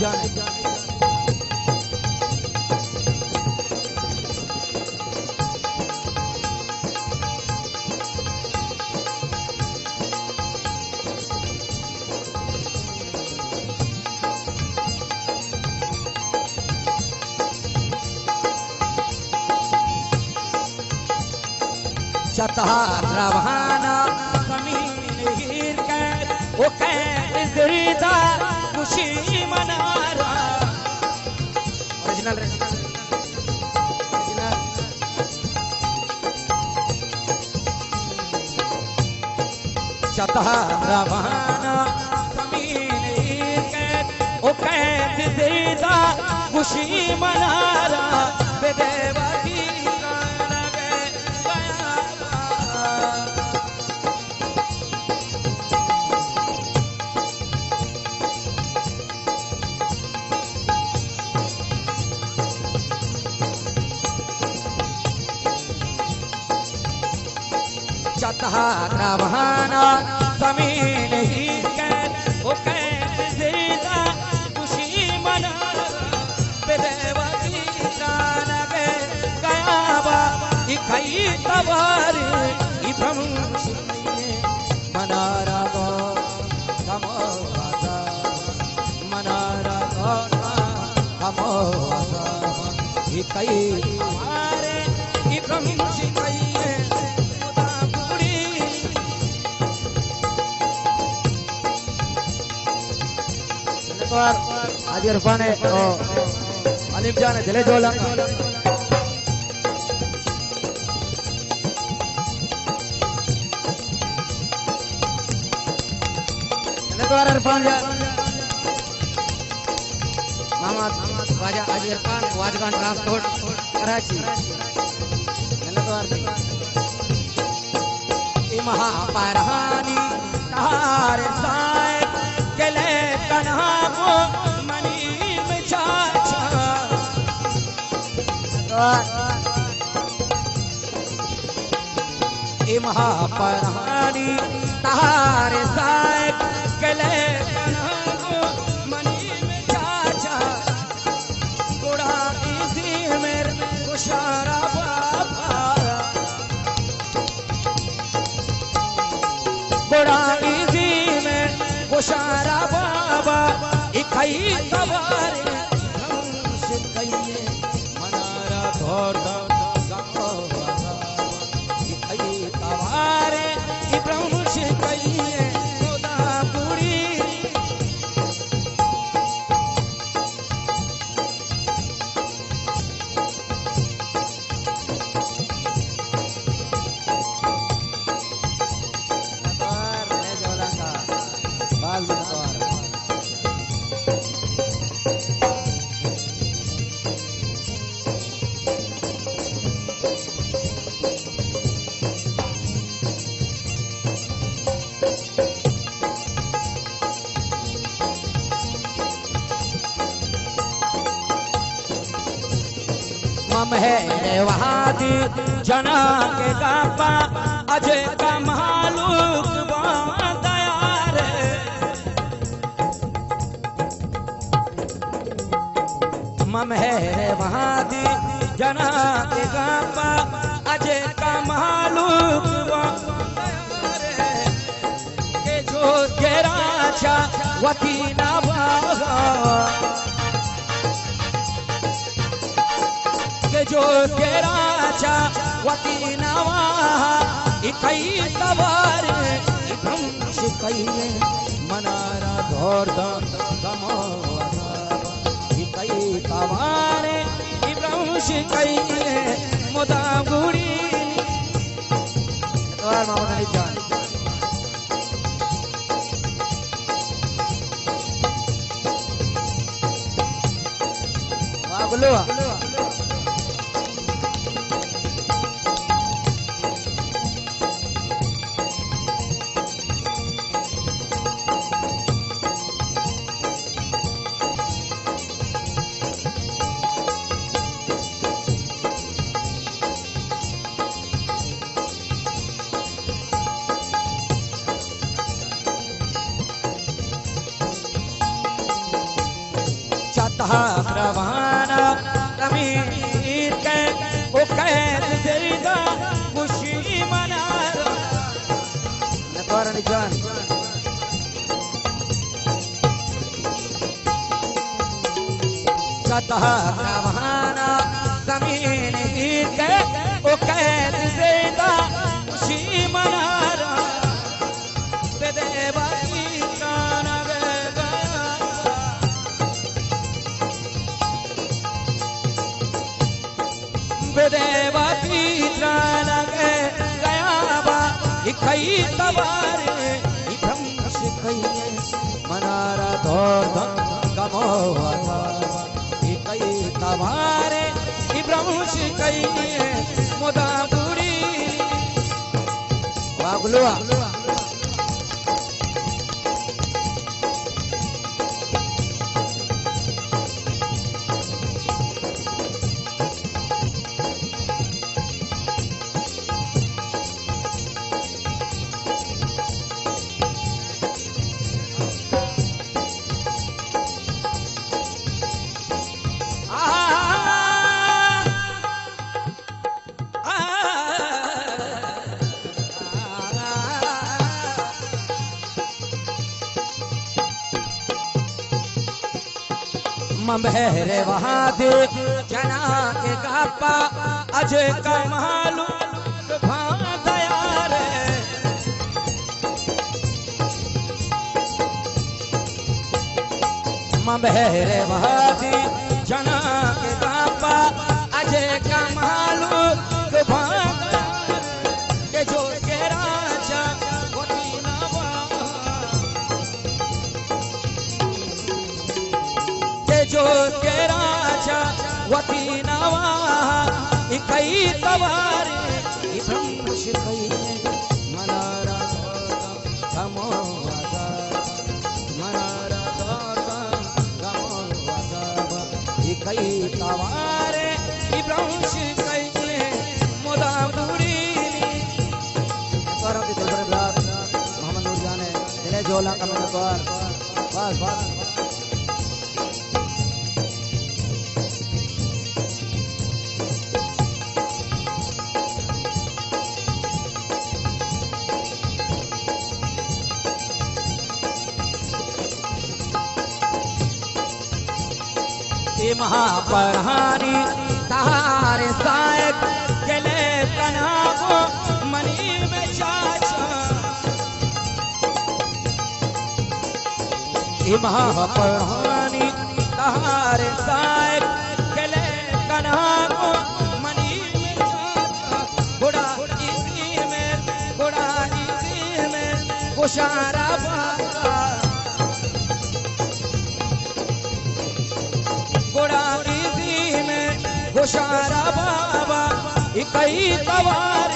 अनिल जान चतहार रवाना जमीन हीर कैद वो कैद जिंदा खुशी मना रहा ओरिजिनल चतहार रवाना जमीन हीर कैद वो कैद जिंदा खुशी मना रहा बेदेवा की चतहार रवाना जमीन ही कैद वो कैद जिंदा खुशी मना बेदेवा की जान गया बा इकाई तवार इब्रम मनारा गो कमोदा मनारा गो कमोदा इकाई तवार इब्रम शिकाई आज इरफान है अलीम जान है दिले जोला इरफान मोहम्मद वाजा आज इरफान वाजगान ट्रांसपोर्ट कराची महा पारहानी तार साहिब गले कन्हा को मनी में चाचा महा पारहानी तार साहिब गले कन्हा को मनी में चाचा गुड़ा इसी मेरे कुशारा बाबा गुड़ा इसी में कुशारा बाबा इकाई तवारे हमसे कहिए मनारा धोरदा इकाई तवारे इब्राहिम से कहिए खुदा पूरी है वहादी जना के कापा अजय का मालूक दयार मम है वहादी जना के कापा अजय का मालूक के जो गेराचा वती नवा जो केराचा वती नवा इकाई तवार इब्रम शिकाई मनारा धोरदा कमोदा इकाई तवार इब्रम शिकाई मोदा गुड़ी तवार मामा जान वाह बोलो जान कतः प्रवाना जमीन के ओ कैद ज़ेदा खुशी मनारा देवा की काना देवा की काना गया बा इकई तबारे इधम शिकई मनारा धोर कमोवा इकई तबारे इब्राहिम शिकई मुदाबुरी वागलुआ मबहरे वहादे जना के गापा अजय कमालू भादयारे मबहरे वहादे जना के गापा अजय कमालू भादयारे के जो के राजा जो के राजा वती नवा इकई तवारे इब्राहिम शिकई मनारा गमो वाजा मनारा गमो वाजा इकई तवारे इब्राहिम शिकई मुदाबुरी करम के दिलबर ब्लाक मोहम्मद नूर जाने दिले जोला का मनवार बस बस महापरहानी तारे सायक गले कनाबो मनी में चाचा महापरहानी तारे सायक गले कनाबो मनी में चाचा गुड़ा इसी में कुशारा बाबा गुड़ा में कुशारा बाबा इकई तवार